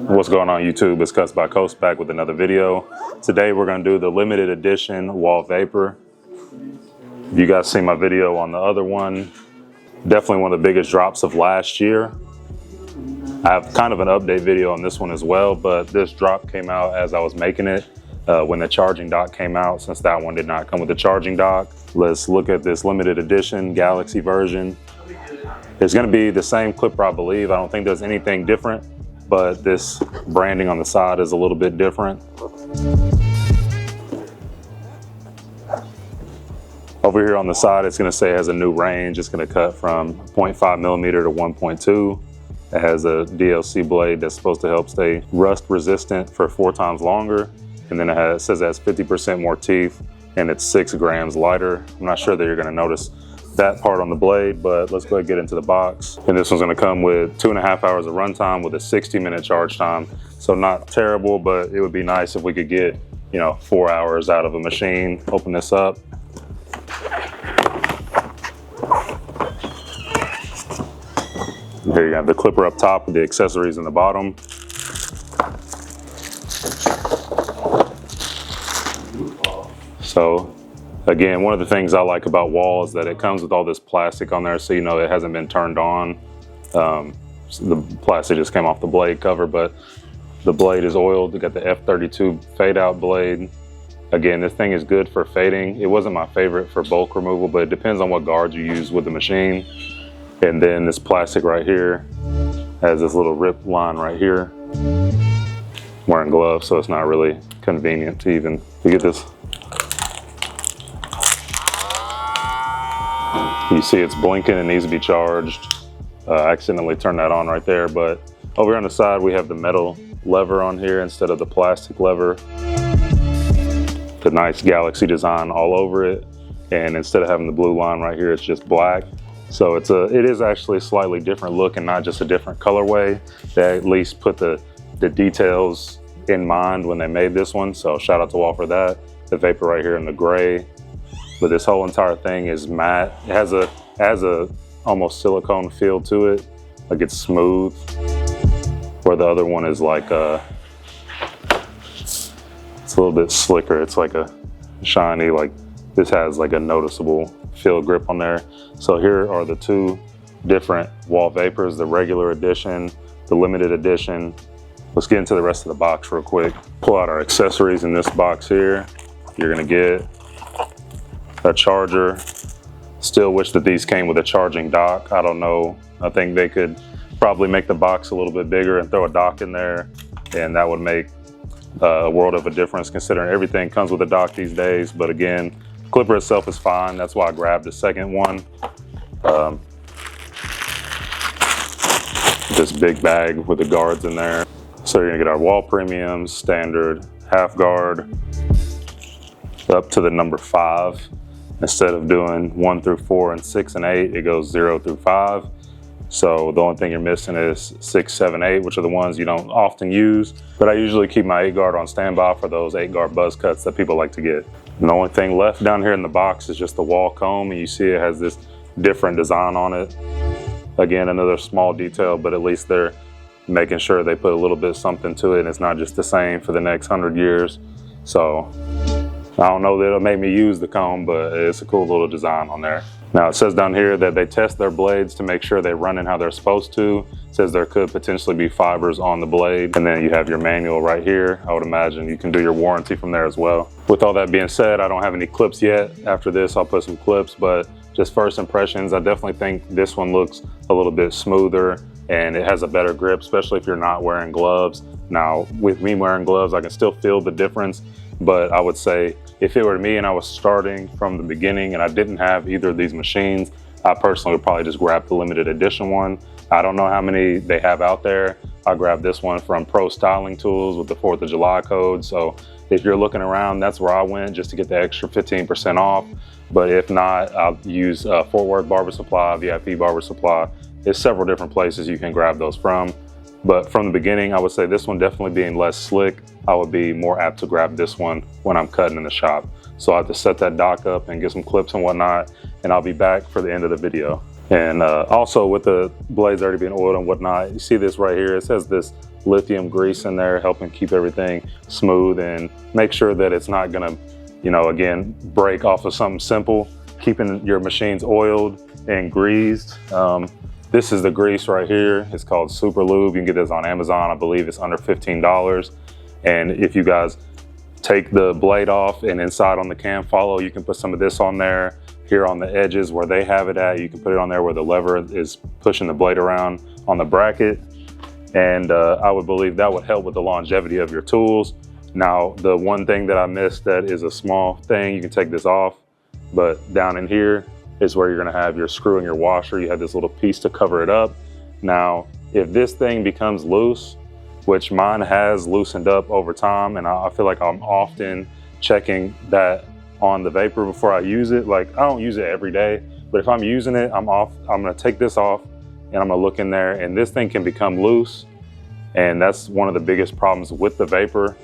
What's going on YouTube? It's CutsbyCoast back with another video. Today we're going to do the limited edition Wahl Vapor. You guys seen my video on the other one. Definitely one of the biggest drops of last year. I have kind of an update video on this one as well, but this drop came out as I was making it when the charging dock came out, since that one did not come with the charging dock. Let's look at this limited edition Galaxy version. It's going to be the same clipper, I believe. I don't think there's anything different, but this branding on the side is a little bit different. Over here on the side, it's going to say it has a new range. It's going to cut from 0.5 millimeter to 1.2. It has a DLC blade that's supposed to help stay rust resistant for 4 times longer. And then it says it has 50% more teeth and it's 6 grams lighter. I'm not sure that you're going to notice that part on the blade, but let's go ahead and get into the box. And this one's going to come with 2.5 hours of runtime with a 60-minute charge time. So not terrible, but it would be nice if we could get, 4 hours out of a machine. Open this up. Here you have the clipper up top with the accessories in the bottom. So again, one of the things I like about Wahl is that it comes with all this plastic on there, so it hasn't been turned on. The plastic just came off the blade cover, but the blade is oiled. We got the F32 fade out blade. Again, this thing is good for fading. It wasn't my favorite for bulk removal, but it depends on what guards you use with the machine. And then this plastic right here has this little rip line right here. I'm wearing gloves, so it's not really convenient to even get this. You see it's blinking and needs to be charged. I accidentally turned that on right there, but over here on the side we have the metal lever on here instead of the plastic lever. The nice Galaxy design all over it, and instead of having the blue line right here, it's just black. So it is actually a slightly different look and not just a different colorway. They at least put the details in mind when they made this one, so shout out to Wahl for that. The Vapor right here in the gray, but this whole entire thing is matte. It has a almost silicone feel to it, like it's smooth, where the other one is like it's a little bit slicker. It's like a shiny, like this has like a noticeable feel grip on there. So here are the 2 different Wahl Vapors, the regular edition, the limited edition. Let's get into the rest of the box real quick. Pull out our accessories in this box here. You're gonna get a charger. Still wish that these came with a charging dock. I don't know. I think they could probably make the box a little bit bigger and throw a dock in there, and that would make a world of a difference, considering everything comes with a dock these days. But again, clipper itself is fine. That's why I grabbed the second one. This big bag with the guards in there. So you're gonna get our Wahl Premiums, standard, half guard, up to the number 5. Instead of doing 1 through 4 and 6 and 8, it goes 0 through 5. So the only thing you're missing is 6, 7, 8, which are the ones you don't often use. But I usually keep my 8 guard on standby for those 8 guard buzz cuts that people like to get. And the only thing left down here in the box is just the Wahl comb, and you see it has this different design on it. Again, another small detail, but at least they're making sure they put a little bit something to it, and it's not just the same for the next 100 years. So I don't know that it'll make me use the comb, but it's a cool little design on there. Now it says down here that they test their blades to make sure they're running how they're supposed to. It says there could potentially be fibers on the blade. And then you have your manual right here. I would imagine you can do your warranty from there as well. With all that being said, I don't have any clips yet. After this, I'll put some clips, but just first impressions, I definitely think this one looks a little bit smoother and it has a better grip, especially if you're not wearing gloves. Now, with me wearing gloves, I can still feel the difference, but I would say if it were me and I was starting from the beginning and I didn't have either of these machines, I personally would probably just grab the limited edition one. I don't know how many they have out there. I grabbed this one from Pro Styling Tools with the 4th of July code. So if you're looking around, that's where I went, just to get the extra 15% off. But if not, I'll use Fort Worth Barber Supply, VIP Barber Supply. There's several different places you can grab those from. But from the beginning, I would say this one definitely being less slick, I would be more apt to grab this one when I'm cutting in the shop. So I have to set that dock up and get some clips and whatnot, and I'll be back for the end of the video. And also with the blades already being oiled and whatnot, you see this right here, it says this lithium grease in there, helping keep everything smooth and make sure that it's not gonna, you know, again, break off of something simple. Keeping your machines oiled and greased. This is the grease right here. It's called Super Lube. You can get this on Amazon. I believe it's under $15. And if you guys take the blade off and inside on the cam follow, you can put some of this on there. Here on the edges where they have it at, you can put it on there where the lever is pushing the blade around on the bracket. And I would believe that would help with the longevity of your tools. Now, the one thing that I missed that is a small thing, you can take this off, but down in here is where you're gonna have your screw and your washer. You have this little piece to cover it up. Now, if this thing becomes loose, which mine has loosened up over time, and I feel like I'm often checking that on the Vapor before I use it. Like, I don't use it every day, but if I'm using it, I'm gonna take this off and I'm gonna look in there, and this thing can become loose. And that's one of the biggest problems with the Vapor.